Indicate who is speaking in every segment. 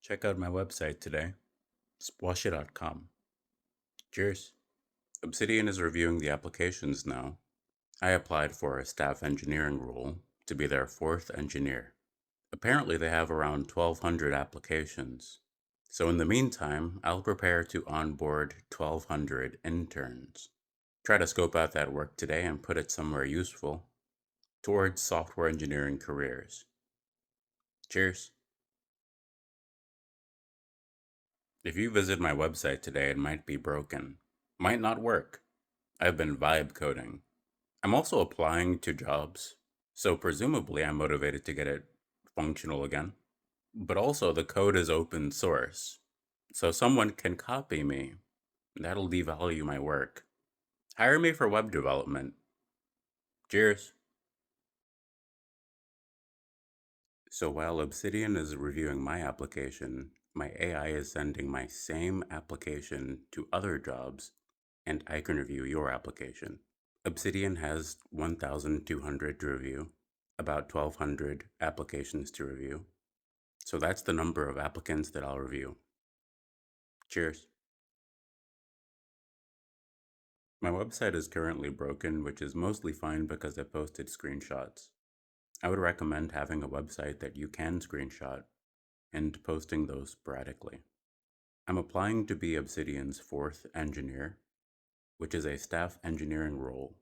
Speaker 1: Check out my website today, squashy.com. Cheers. Obsidian is reviewing the applications now. I applied for a staff engineering role to be their fourth engineer. Apparently, they have around 1,200 applications. So, in the meantime, I'll prepare to onboard 1,200 interns. Try to scope out that work today and put it somewhere useful towards software engineering careers. Cheers. If you visit my website today, it might be broken. Might not work. I've been vibe coding. I'm also applying to jobs, so presumably I'm motivated to get it functional again. But also, the code is open source, so someone can copy me. That'll devalue my work. Hire me for web development. Cheers. So while Obsidian is reviewing my application, my AI is sending my same application to other jobs, and I can review your application. Obsidian has 1,200 to review, about 1,200 applications to review. So that's the number of applicants that I'll review. Cheers. My website is currently broken, which is mostly fine because I posted screenshots. I would recommend having a website that you can screenshot and posting those sporadically. I'm applying to be Obsidian's fourth engineer, which is a staff engineering role.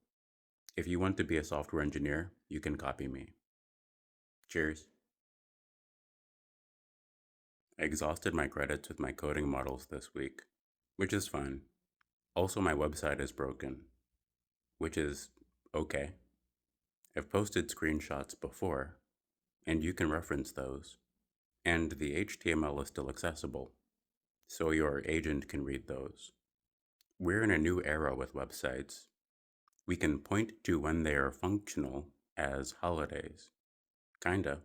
Speaker 1: If you want to be a software engineer, you can copy me. Cheers. I exhausted my credits with my coding models this week, which is fine. Also, my website is broken, which is okay. I've posted screenshots before, and you can reference those. And the HTML is still accessible, so your agent can read those. We're in a new era with websites. We can point to when they are functional as holidays, kinda,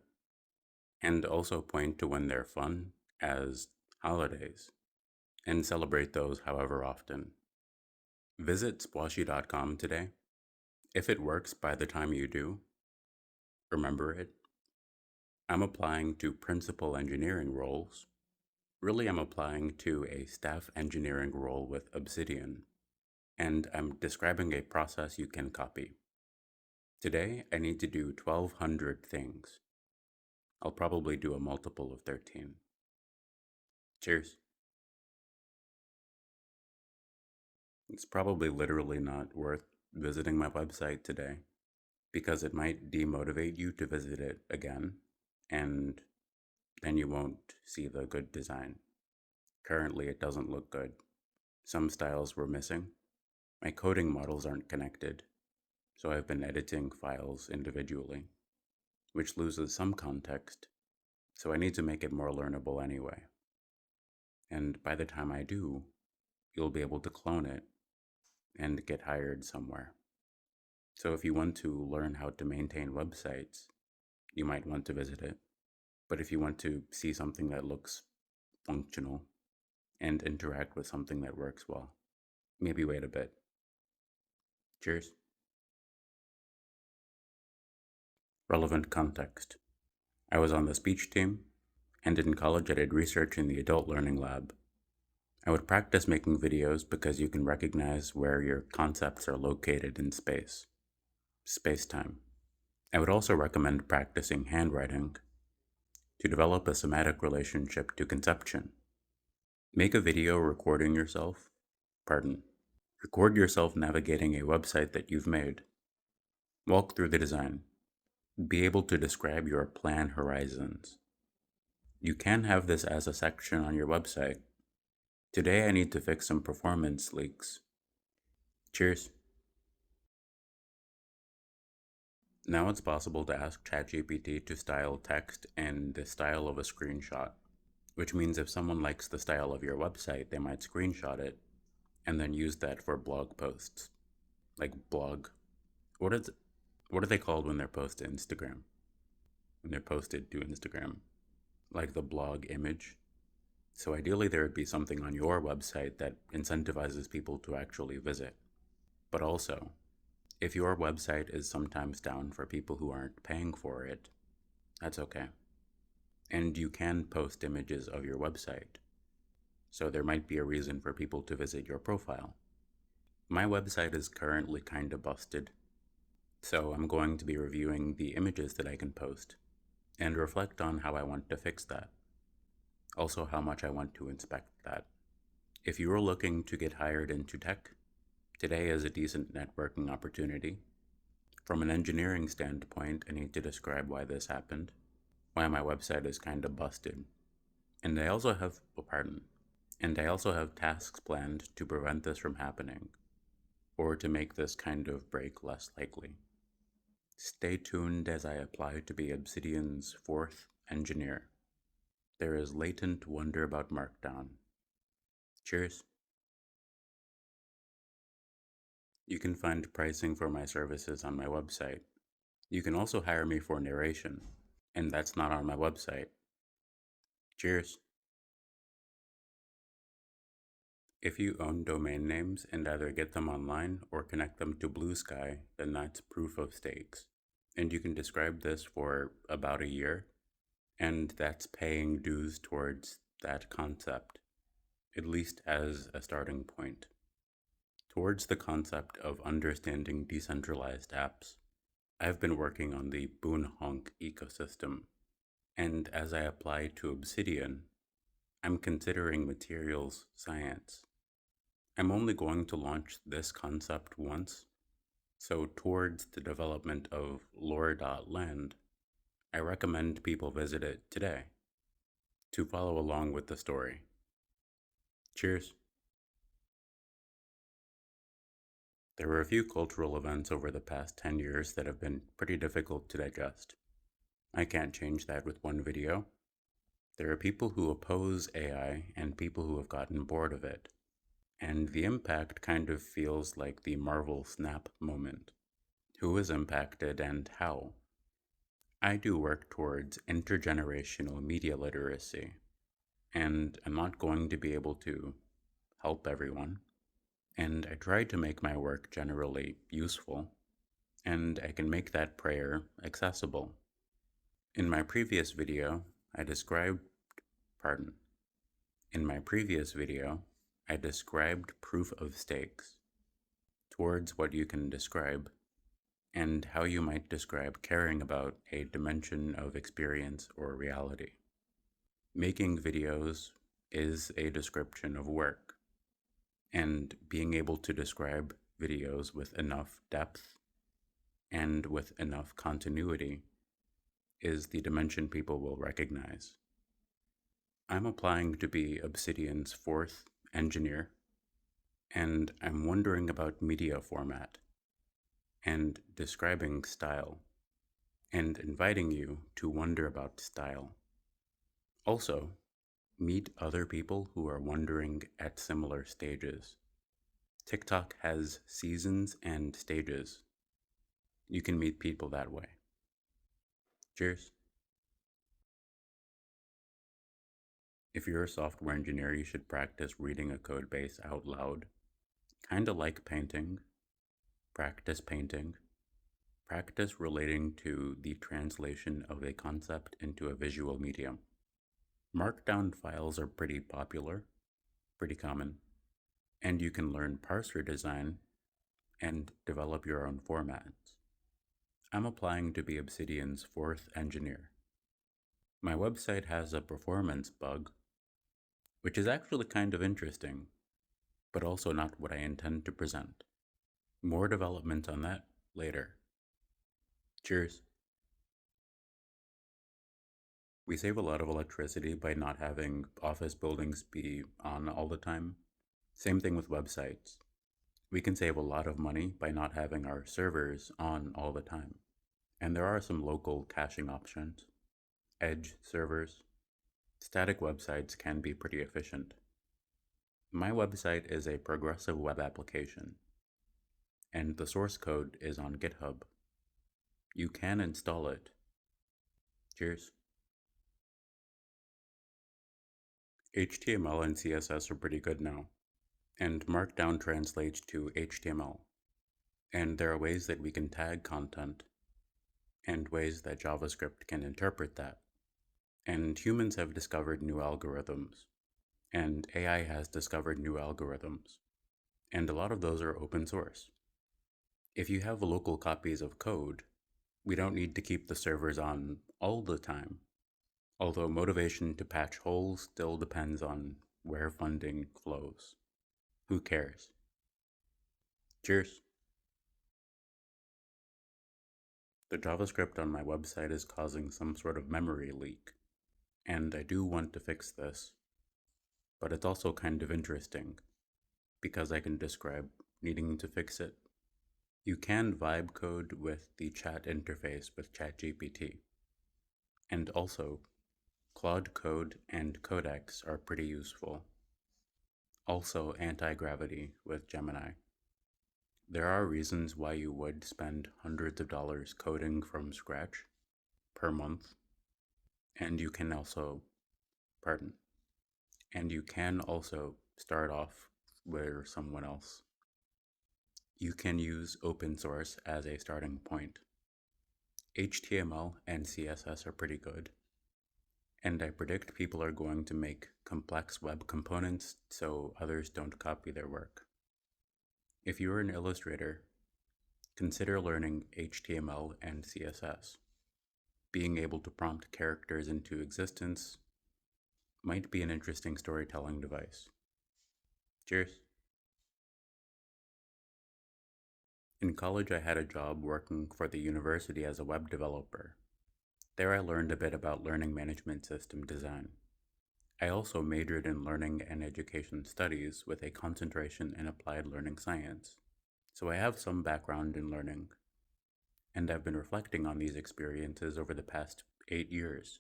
Speaker 1: and also point to when they're fun as holidays, and celebrate those however often. Visit squashy.com today. If it works by the time you do, remember it. I'm applying to principal engineering roles. Really, I'm applying to a staff engineering role with Obsidian, and I'm describing a process you can copy. Today, I need to do 1,200 things. I'll probably do a multiple of 13. Cheers. It's probably literally not worth visiting my website today because it might demotivate you to visit it again, and then you won't see the good design. Currently, it doesn't look good. Some styles were missing. My coding models aren't connected, so I've been editing files individually, which loses some context, so I need to make it more learnable anyway. And by the time I do, you'll be able to clone it and get hired somewhere. So if you want to learn how to maintain websites, you might want to visit it. But if you want to see something that looks functional and interact with something that works well, maybe wait a bit. Cheers. Relevant context. I was on the speech team, and in college I did research in the adult learning lab. I would practice making videos because you can recognize where your concepts are located in space-time. I would also recommend practicing handwriting to develop a somatic relationship to conception. Make a video recording yourself, record yourself navigating a website that you've made. Walk through the design. Be able to describe your plan horizons. You can have this as a section on your website. Today I need to fix some performance leaks. Cheers. Now it's possible to ask ChatGPT to style text in the style of a screenshot, which means if someone likes the style of your website, they might screenshot it and then use that for blog posts. Like blog. What are they called when they're posted to Instagram? When they're posted to Instagram? Like the blog image. So ideally there would be something on your website that incentivizes people to actually visit. But also, if your website is sometimes down for people who aren't paying for it, that's okay. and you can post images of your website, so there might be a reason for people to visit your profile. My website is currently kinda busted, so I'm going to be reviewing the images that I can post and reflect on how I want to fix that. Also, how much I want to inspect that. If you are looking to get hired into tech, today is a decent networking opportunity. From an engineering standpoint, I need to describe why this happened, why my website is kind of busted. And I also have tasks planned to prevent this from happening, or to make this kind of break less likely. Stay tuned as I apply to be Obsidian's 4th engineer. There is latent wonder about Markdown. Cheers. You can find pricing for my services on my website. You can also hire me for narration, and that's not on my website. Cheers. If you own domain names and either get them online or connect them to Blue Sky, then that's proof of stakes. And you can describe this for about a year, and that's paying dues towards that concept, at least as a starting point. Towards the concept of understanding decentralized apps, I've been working on the Boonhonk ecosystem, and as I apply to Obsidian, I'm considering materials science. I'm only going to launch this concept once, so towards the development of lore.land, I recommend people visit it today to follow along with the story. Cheers. There were a few cultural events over the past 10 years that have been pretty difficult to digest. I can't change that with one video. There are people who oppose AI and people who have gotten bored of it. And the impact kind of feels like the Marvel Snap moment. Who is impacted and how? I do work towards intergenerational media literacy, and I'm not going to be able to help everyone. And I try to make my work generally useful, and I can make that prayer accessible. In my previous video, I described proof of stakes towards what you can describe and how you might describe caring about a dimension of experience or reality. Making videos is a description of work, and being able to describe videos with enough depth and with enough continuity is the dimension people will recognize. I'm applying to be Obsidian's 4th engineer, and I'm wondering about media format and describing style, and inviting you to wonder about style. Also, meet other people who are wondering at similar stages. TikTok has seasons and stages. You can meet people that way. Cheers. If you're a software engineer, you should practice reading a code base out loud. Kinda like painting. Practice painting. Practice relating to the translation of a concept into a visual medium. Markdown files are pretty popular, pretty common, and you can learn parser design and develop your own formats. I'm applying to be Obsidian's 4th engineer. My website has a performance bug, which is actually kind of interesting, but also not what I intend to present. More development on that later. Cheers. We save a lot of electricity by not having office buildings be on all the time. Same thing with websites. We can save a lot of money by not having our servers on all the time. And there are some local caching options. Edge servers. Static websites can be pretty efficient. My website is a progressive web application, and the source code is on GitHub. You can install it. Cheers. HTML and CSS are pretty good now, and Markdown translates to HTML. And there are ways that we can tag content, and ways that JavaScript can interpret that. And humans have discovered new algorithms, and AI has discovered new algorithms, and a lot of those are open source. If you have local copies of code, we don't need to keep the servers on all the time, although motivation to patch holes still depends on where funding flows. Who cares? Cheers. The JavaScript on my website is causing some sort of memory leak, and I do want to fix this, but it's also kind of interesting because I can describe needing to fix it. You can vibe code with the chat interface with ChatGPT, and also Claude Code and Codex are pretty useful. Also anti-gravity with Gemini. There are reasons why you would spend hundreds of dollars coding from scratch per month, and you can also, and you can also start off with someone else. You can use open source as a starting point. HTML and CSS are pretty good, and I predict people are going to make complex web components so others don't copy their work. If you're an illustrator, consider learning HTML and CSS. Being able to prompt characters into existence might be an interesting storytelling device. Cheers. In college, I had a job working for the university as a web developer. There I learned a bit about learning management system design. I also majored in learning and education studies with a concentration in applied learning science. So I have some background in learning, and I've been reflecting on these experiences over the past 8 years.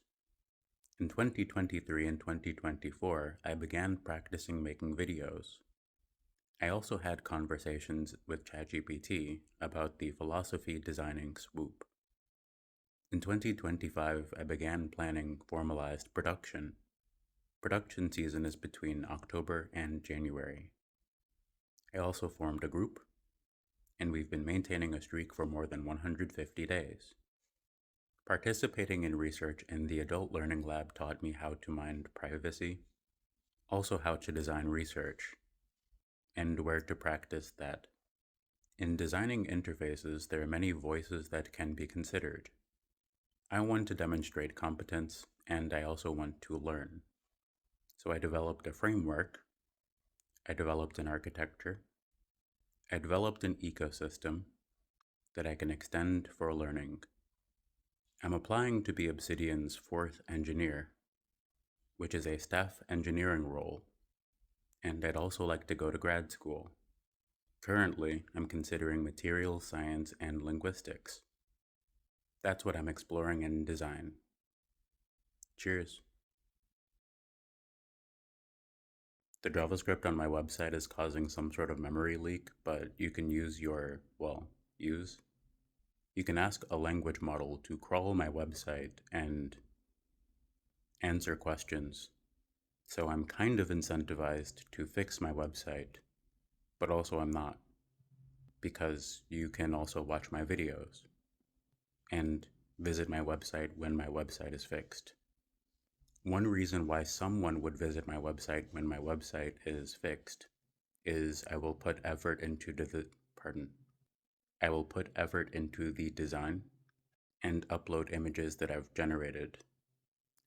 Speaker 1: In 2023 and 2024, I began practicing making videos. I also had conversations with ChatGPT about the philosophy designing swoop. In 2025, I began planning formalized production. Production season is between October and January. I also formed a group, and we've been maintaining a streak for more than 150 days. Participating in research in the Adult Learning Lab taught me how to mind privacy, also how to design research, and where to practice that. In designing interfaces, there are many voices that can be considered. I want to demonstrate competence, and I also want to learn. So I developed a framework, I developed an architecture, I developed an ecosystem that I can extend for learning. I'm applying to be Obsidian's 4th engineer, which is a staff engineering role, and I'd also like to go to grad school. Currently, I'm considering materials science and linguistics. That's what I'm exploring in design. Cheers. The JavaScript on my website is causing some sort of memory leak, but you can use you can ask a language model to crawl my website and answer questions. So I'm kind of incentivized to fix my website, but also I'm not, because you can also watch my videos and visit my website when my website is fixed. One reason why someone would visit my website when my website is fixed is I will put effort into the design and upload images that I've generated.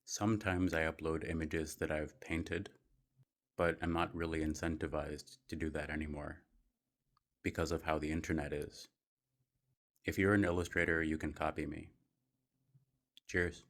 Speaker 1: Sometimes I upload images that I've painted, but I'm not really incentivized to do that anymore because of how the internet is. If you're an illustrator, you can copy me. Cheers.